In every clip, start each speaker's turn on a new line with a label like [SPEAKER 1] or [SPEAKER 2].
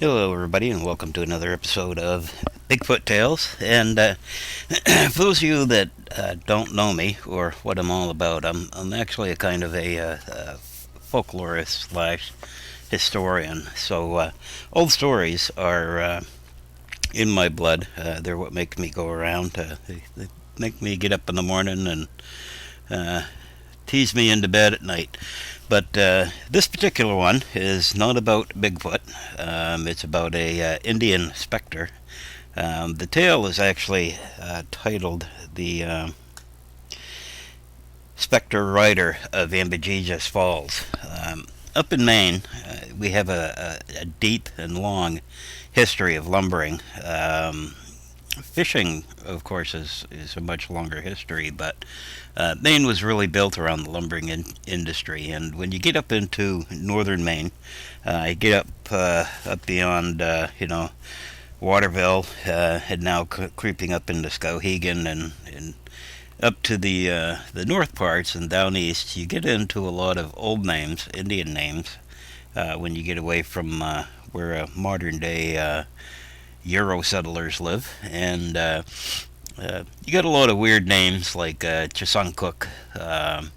[SPEAKER 1] Hello, everybody, and welcome to another episode of Bigfoot Tales. And for those of you that don't know me or what I'm all about, I'm actually a kind of a folklorist slash historian. So old stories are in my blood. They're what make me go around. They make me get up in the morning and uh, tease me into bed at night. But this particular one is not about Bigfoot. It's about a Indian specter. The tale is actually titled "The Specter Rider of Ambejejus Falls." Up in Maine, we have a deep and long history of lumbering. Fishing, of course, is a much longer history, but Maine was really built around the lumbering industry. And when you get up into northern Maine, you get up beyond, Waterville, and now creeping up into Skowhegan and up to the north parts and down east, you get into a lot of old names, Indian names, when you get away from where modern day Euro settlers live, and you got a lot of weird names like Chesuncook, um,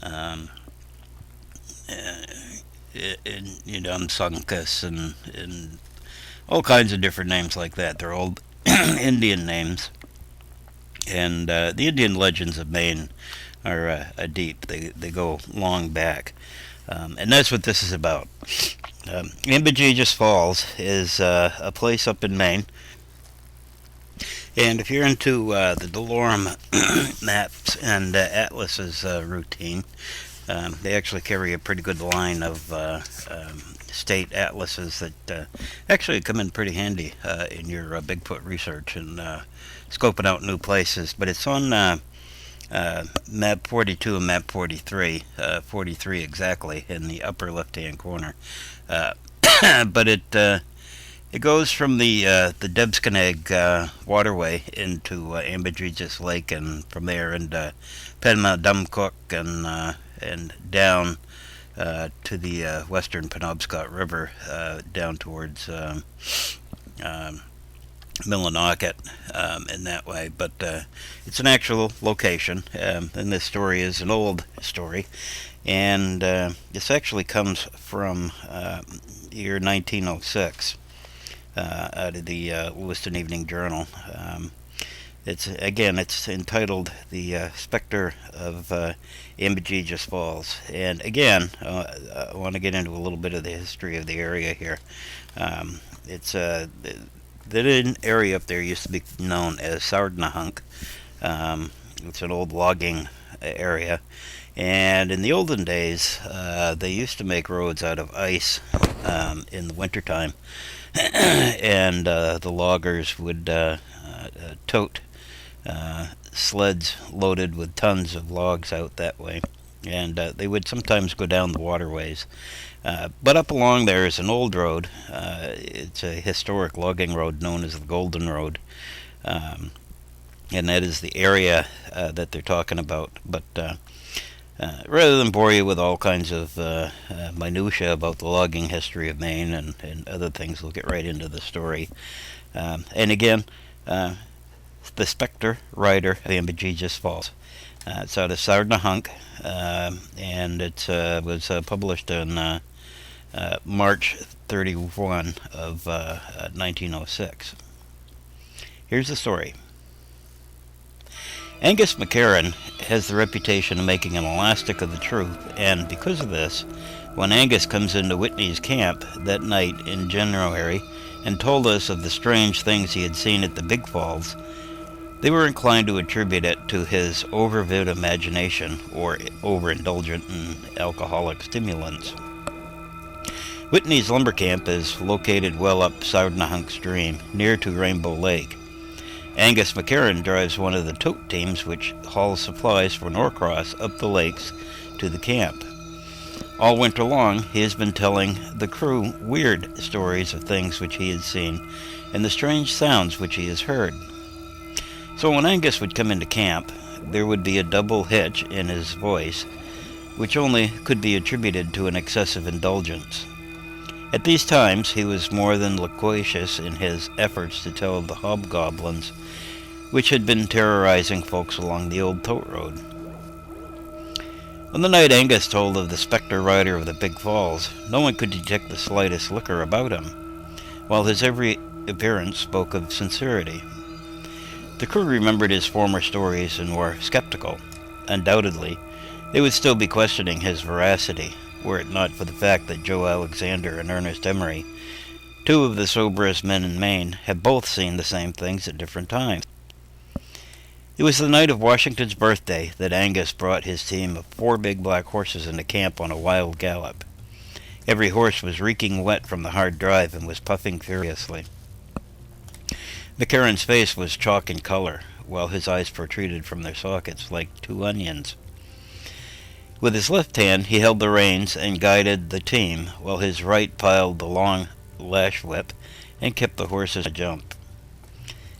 [SPEAKER 1] and Sunkus, and all kinds of different names like that. They're old Indian names, and the Indian legends of Maine are deep. They go long back, and that's what this is about. Ambejejus Falls is a place up in Maine, and if you're into the DeLorme maps and atlases routine, they actually carry a pretty good line of state atlases that actually come in pretty handy in your Bigfoot research and scoping out new places. But it's on map 42 and map 43, 43 exactly, in the upper left-hand corner. Uh, but it goes from the Debskeneg waterway into Ambejejus Lake, and from there into Penma and down to the western Penobscot River, down towards Millinocket, in that way. But it's an actual location, and this story is an old story, and this actually comes from year 1906, out of the Lewiston Evening Journal. It's entitled "The Specter of Ambejejus Falls," and again, I want to get into a little bit of the history of the area here. It's the area up there used to be known as Sordnahunk. It's an old logging area, and in the olden days, they used to make roads out of ice in the wintertime, and the loggers would tote sleds loaded with tons of logs out that way, and they would sometimes go down the waterways. But up along there is an old road. It's a historic logging road known as the Golden Road, and that is the area that they're talking about. But rather than bore you with all kinds of minutiae about the logging history of Maine and other things, we'll get right into the story. And again, the Specter Rider of Ambejejus Falls. It's out of Sordnahunk, and it was published on March 31 of 1906. Here's the story. Angus McCarran has the reputation of making an elastic of the truth, and because of this, when Angus comes into Whitney's camp that night in January and told us of the strange things he had seen at the Big Falls, they were inclined to attribute it to his overvivid imagination or overindulgent in alcoholic stimulants. Whitney's lumber camp is located well up Sordnahunk Stream, near to Rainbow Lake. Angus McCarran drives one of the tote teams which hauls supplies for Norcross up the lakes to the camp. All winter long, he has been telling the crew weird stories of things which he has seen and the strange sounds which he has heard. So when Angus would come into camp, there would be a double hitch in his voice, which only could be attributed to an excessive indulgence. At these times, he was more than loquacious in his efforts to tell of the hobgoblins which had been terrorizing folks along the old tote road. On the night Angus told of the Specter rider of the Big Falls, no one could detect the slightest liquor about him, while his every appearance spoke of sincerity. The crew remembered his former stories and were skeptical. Undoubtedly, they would still be questioning his veracity, were it not for the fact that Joe Alexander and Ernest Emery, two of the soberest men in Maine, had both seen the same things at different times. It was the night of Washington's birthday that Angus brought his team of 4 big black horses into camp on a wild gallop. Every horse was reeking wet from the hard drive and was puffing furiously. McCarran's face was chalk in color, while his eyes protruded from their sockets like 2 onions. With his left hand he held the reins and guided the team, while his right piled the long lash whip and kept the horses a jump.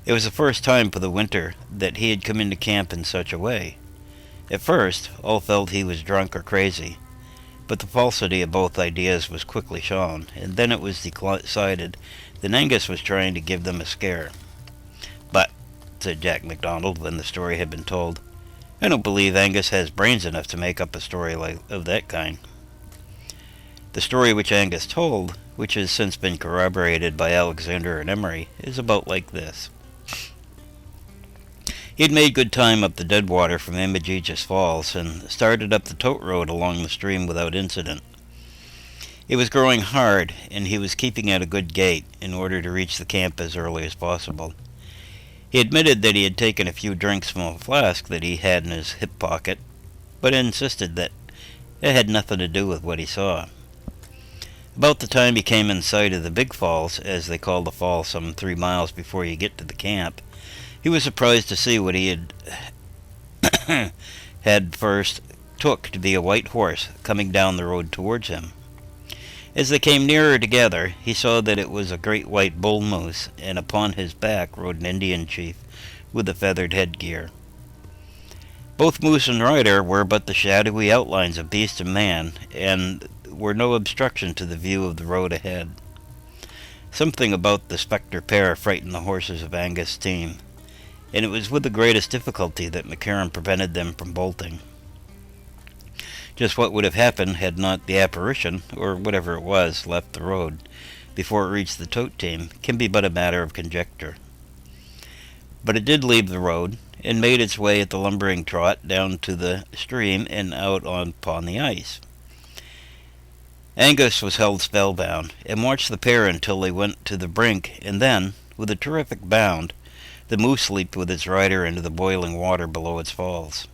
[SPEAKER 1] It was the first time for the winter that he had come into camp in such a way. At first, all felt he was drunk or crazy, but the falsity of both ideas was quickly shown, and then it was decided that Angus was trying to give them a scare. "But," said Jack MacDonald when the story had been told, "I don't believe Angus has brains enough to make up a story of that kind." The story which Angus told, which has since been corroborated by Alexander and Emery, is about like this. He had made good time up the Deadwater from Ambejejus Falls and started up the tote road along the stream without incident. It was growing hard, and he was keeping at a good gait in order to reach the camp as early as possible. He admitted that he had taken a few drinks from a flask that he had in his hip pocket, but insisted that it had nothing to do with what he saw. About the time he came in sight of the Big Falls, as they call the fall some 3 miles before you get to the camp, he was surprised to see what he had first took to be a white horse coming down the road towards him. As they came nearer together, he saw that it was a great white bull moose, and upon his back rode an Indian chief with a feathered headgear. Both moose and rider were but the shadowy outlines of beast and man, and were no obstruction to the view of the road ahead. Something about the Specter pair frightened the horses of Angus' team, and it was with the greatest difficulty that McCarran prevented them from bolting. Just what would have happened had not the apparition, or whatever it was, left the road before it reached the tote team can be but a matter of conjecture. But it did leave the road, and made its way at the lumbering trot down to the stream and out upon the ice. Angus was held spellbound, and watched the pair until they went to the brink, and then, with a terrific bound, the moose leaped with its rider into the boiling water below its falls.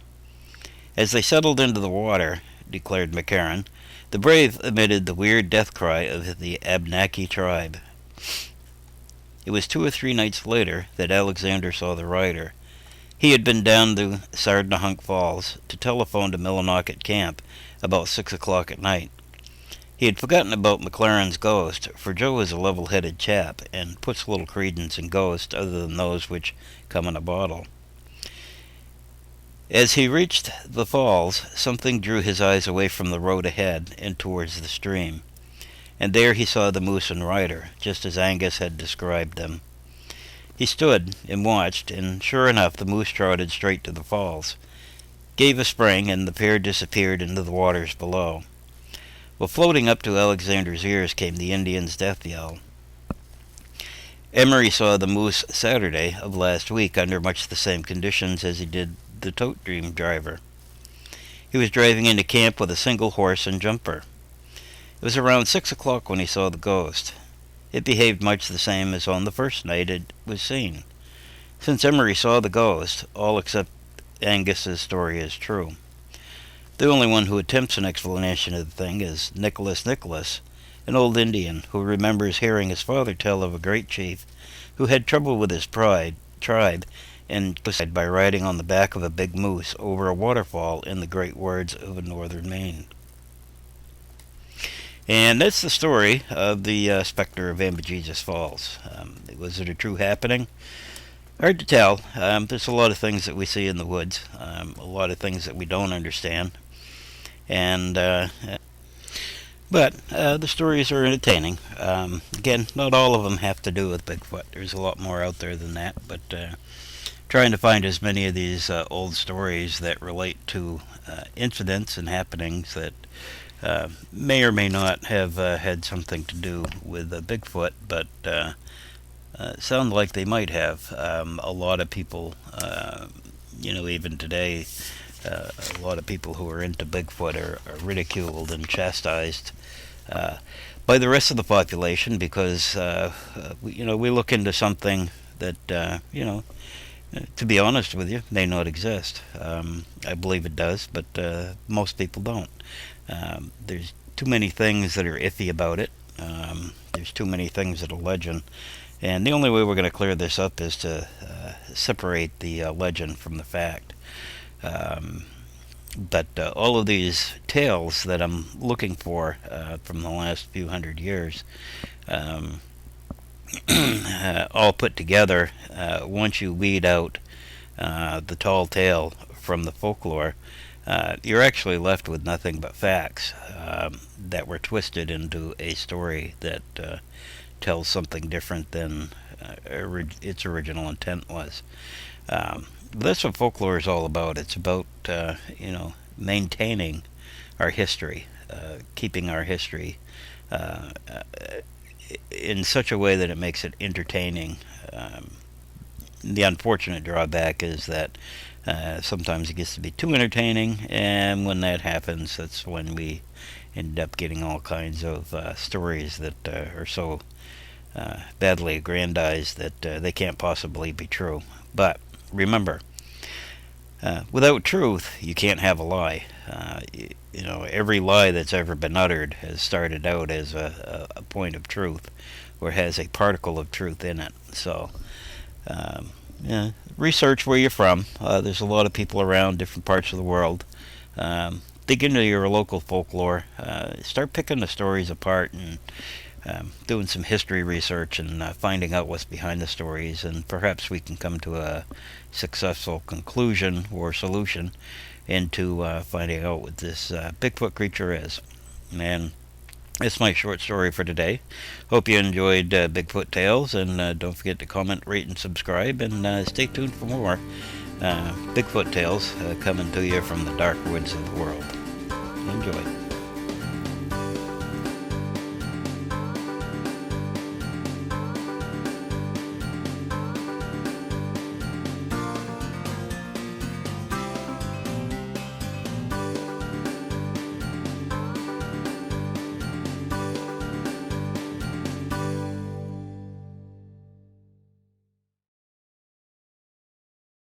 [SPEAKER 1] As they settled into the water, declared McCarran, the brave emitted the weird death cry of the Abnaki tribe. It was 2 or 3 nights later that Alexander saw the rider. He had been down to Sordnahunk Falls to telephone to Millinocket Camp about 6 o'clock at night. He had forgotten about McLaren's ghost, for Joe was a level-headed chap, and puts little credence in ghosts other than those which come in a bottle. As he reached the falls, something drew his eyes away from the road ahead and towards the stream, and there he saw the moose and rider, just as Angus had described them. He stood and watched, and sure enough the moose trotted straight to the falls, gave a spring, and the pair disappeared into the waters below. Well, floating up to Alexander's ears came the Indian's death yell. Emery saw the moose Saturday of last week under much the same conditions as he did the tote dream driver. He was driving into camp with a single horse and jumper. It was around 6 o'clock when he saw the ghost. It behaved much the same as on the first night it was seen. Since Emery saw the ghost, all except Angus's story is true. The only one who attempts an explanation of the thing is Nicholas, an old Indian who remembers hearing his father tell of a great chief who had trouble with his tribe and suicide by riding on the back of a big moose over a waterfall in the great words of northern Maine. And that's the story of the Specter of Ambejejus Falls. Was it a true happening? Hard to tell. There's a lot of things that we see in the woods, a lot of things that we don't understand. And But the stories are entertaining. Again, not all of them have to do with Bigfoot. There's a lot more out there than that, but trying to find as many of these old stories that relate to incidents and happenings that may or may not have had something to do with Bigfoot, but sound like they might have. A lot of people, even today, a lot of people who are into Bigfoot are ridiculed and chastised uh, by the rest of the population because we look into something that to be honest with you, may not exist. I believe it does, but most people don't. There's too many things that are iffy about it. There's too many things that are legend. And the only way we're going to clear this up is to separate the legend from the fact. But all of these tales that I'm looking for from the last few hundred years, all put together, once you weed out the tall tale from the folklore, you're actually left with nothing but facts that were twisted into a story that tells something different than its original intent was. That's what folklore is all about. It's about maintaining our history, keeping our history in such a way that it makes it entertaining. The unfortunate drawback is that sometimes it gets to be too entertaining, and when that happens, that's when we end up getting all kinds of stories that are so badly aggrandized that they can't possibly be true. But remember, without truth, you can't have a lie. Every lie that's ever been uttered has started out as a point of truth, or has a particle of truth in it. So, research where you're from. There's a lot of people around different parts of the world. Dig into your local folklore. Start picking the stories apart and doing some history research and finding out what's behind the stories, and perhaps we can come to a successful conclusion or solution into finding out what this Bigfoot creature is. And that's my short story for today. Hope you enjoyed Bigfoot Tales, and don't forget to comment, rate, and subscribe, and stay tuned for more Bigfoot Tales coming to you from the dark woods of the world. Enjoy.